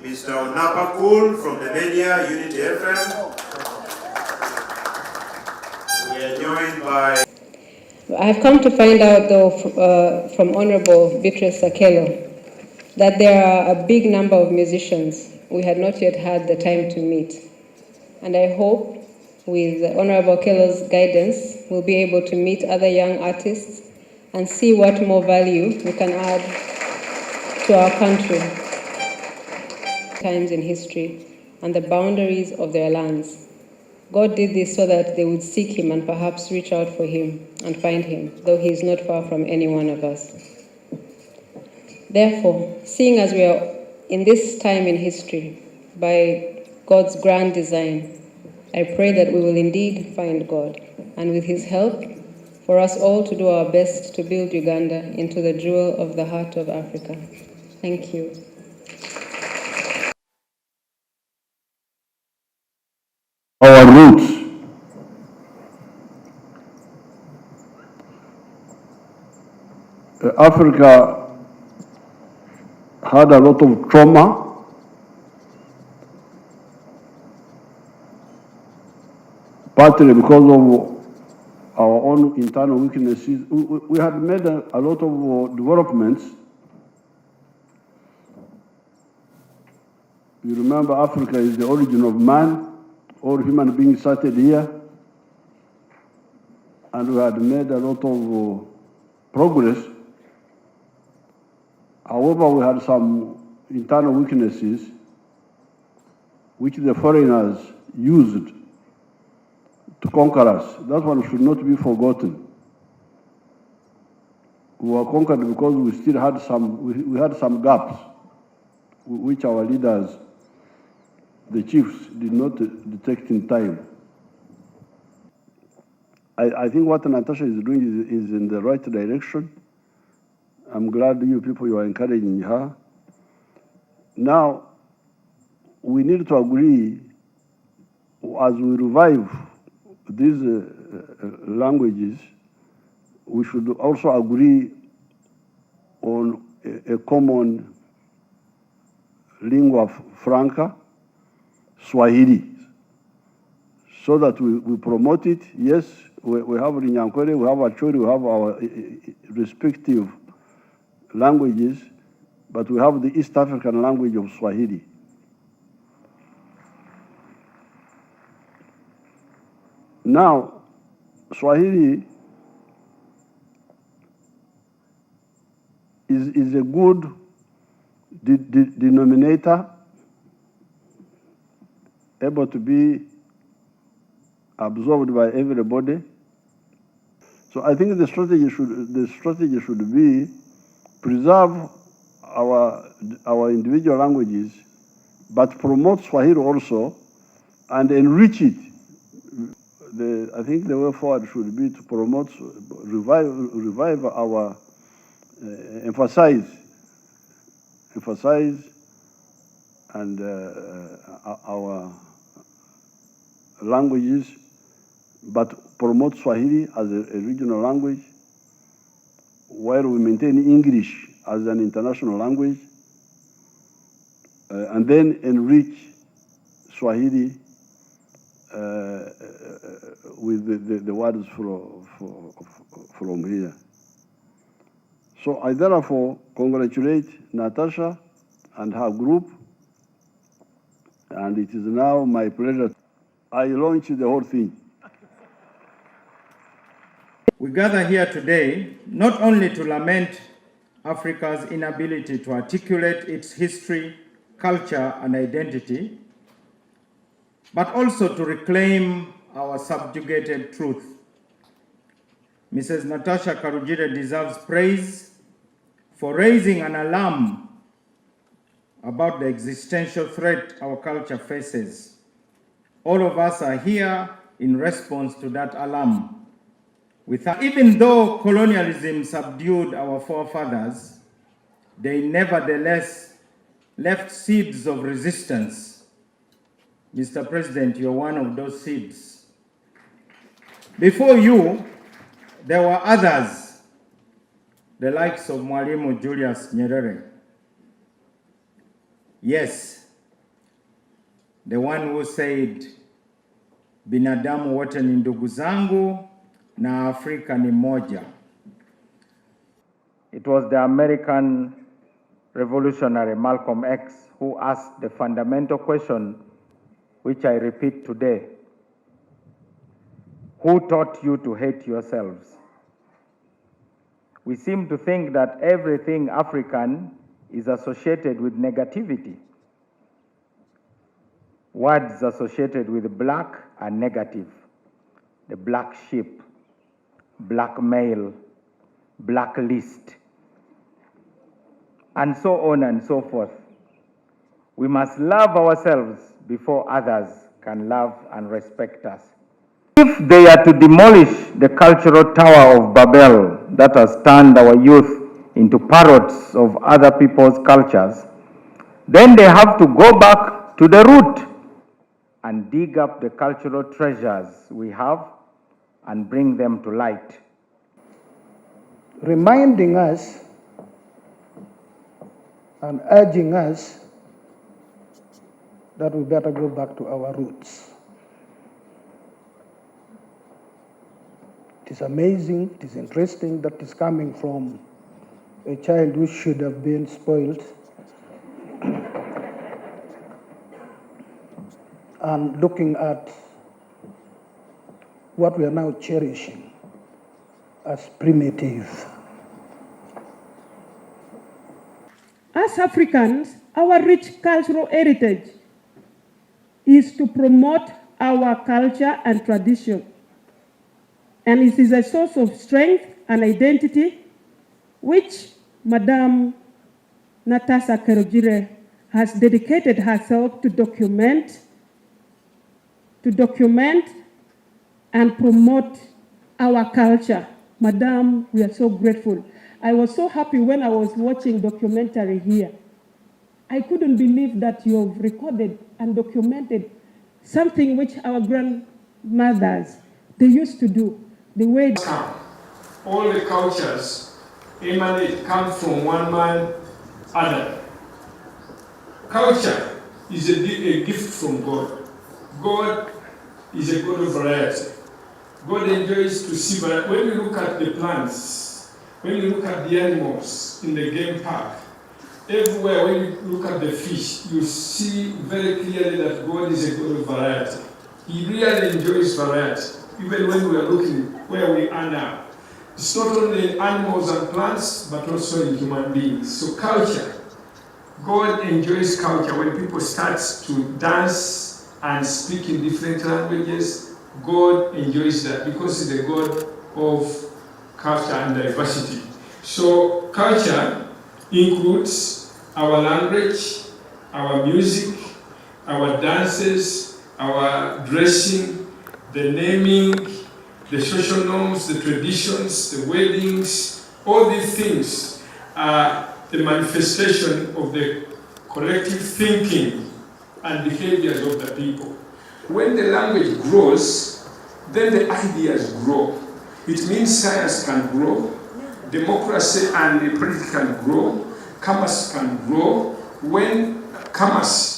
Mr. Onapakul from the media Unity FM. We are joined by... I have come to find out, though, from Honorable Beatrice Sakelo, that there are a big number of musicians we had not yet had the time to meet. And I hope, with Honorable Kelo's guidance, we'll be able to meet other young artists and see what more value we can add to our country. Times in history and the boundaries of their lands. God did this so that they would seek him and perhaps reach out for him and find him, though he is not far from any one of us. Therefore, seeing as we are in this time in history, by God's grand design, I pray that we will indeed find God, and with his help, for us all to do our best to build Uganda into the jewel of the heart of Africa. Thank you. Our roots. Africa had a lot of trauma, partly because of our own internal weaknesses. We had made a lot of developments. You remember, Africa is the origin of man. All human beings started here, and we had made a lot of progress. However, we had some internal weaknesses which the foreigners used to conquer us. That one should not be forgotten. We were conquered because we still had we had some gaps which our leaders, the chiefs, did not detect in time. I think what Natasha is doing is in the right direction. I'm glad you people, you are encouraging her. Now, we need to agree, as we revive these languages, we should also agree on a common lingua franca, Swahili, so that we promote it. Yes, we have Rinyankwere, we have Acholi, we have our respective languages, but we have the East African language of Swahili. Now, Swahili is a good denominator, able to be absorbed by everybody. So I think the strategy should be preserve our individual languages, but promote Swahili also and enrich it. I think the way forward should be to promote, revive our, emphasize and our languages, but promote Swahili as a regional language, while we maintain English as an international language, and then enrich Swahili with the words from here. So I therefore congratulate Natasha and her group, and it is now my pleasure. I launch the whole thing. We gather here today not only to lament Africa's inability to articulate its history, culture, and identity, but also to reclaim our subjugated truth. Mrs. Natasha Karujire deserves praise for raising an alarm about the existential threat our culture faces. All of us are here in response to that alarm. Even though colonialism subdued our forefathers, they nevertheless left seeds of resistance. Mr. President, you're one of those seeds. Before you, there were others, the likes of Mwalimu Julius Nyerere. Yes, the one who said, binadamu wote ni ndugu zangu na Afrika ni moja. It was the American revolutionary Malcolm X who asked the fundamental question, which I repeat today. Who taught you to hate yourselves? We seem to think that everything African is associated with negativity. Words associated with black are negative. The black sheep, blackmail, blacklist, and so on and so forth. We must love ourselves before others can love and respect us. If they are to demolish the cultural tower of Babel that has turned our youth into parrots of other people's cultures, then they have to go back to the root and dig up the cultural treasures we have and bring them to light. Reminding us and urging us that we better go back to our roots. It is amazing, it is interesting that it's coming from a child who should have been spoiled and looking at what we are now cherishing as primitive. As Africans, our rich cultural heritage is to promote our culture and tradition. And it is a source of strength and identity, which Madame Natasha Kerogire has dedicated herself to document and promote our culture. Madame, we are so grateful. I was so happy when I was watching documentary here. I couldn't believe that you have recorded and documented something which our grandmothers, they used to do. The way all the cultures come from one man, Adam. Culture is a gift from God. God is a God of variety. God enjoys to see variety. When you look at the plants, when you look at the animals in the game park, everywhere when you look at the fish, you see very clearly that God is a God of variety. He really enjoys variety. Even when we are looking where we are now. It's not only in animals and plants, but also in human beings. So culture, God enjoys culture. When people start to dance and speak in different languages, God enjoys that because He's the God of culture and diversity. So culture includes our language, our music, our dances, our dressing, the naming, the social norms, the traditions, the weddings, all these things are the manifestation of the collective thinking and behaviors of the people. When the language grows, then the ideas grow. It means science can grow, democracy and the politics can grow, commerce can grow. When commerce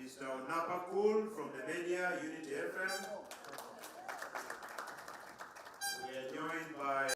Mr. Napakul from the Media Unity FM. joined by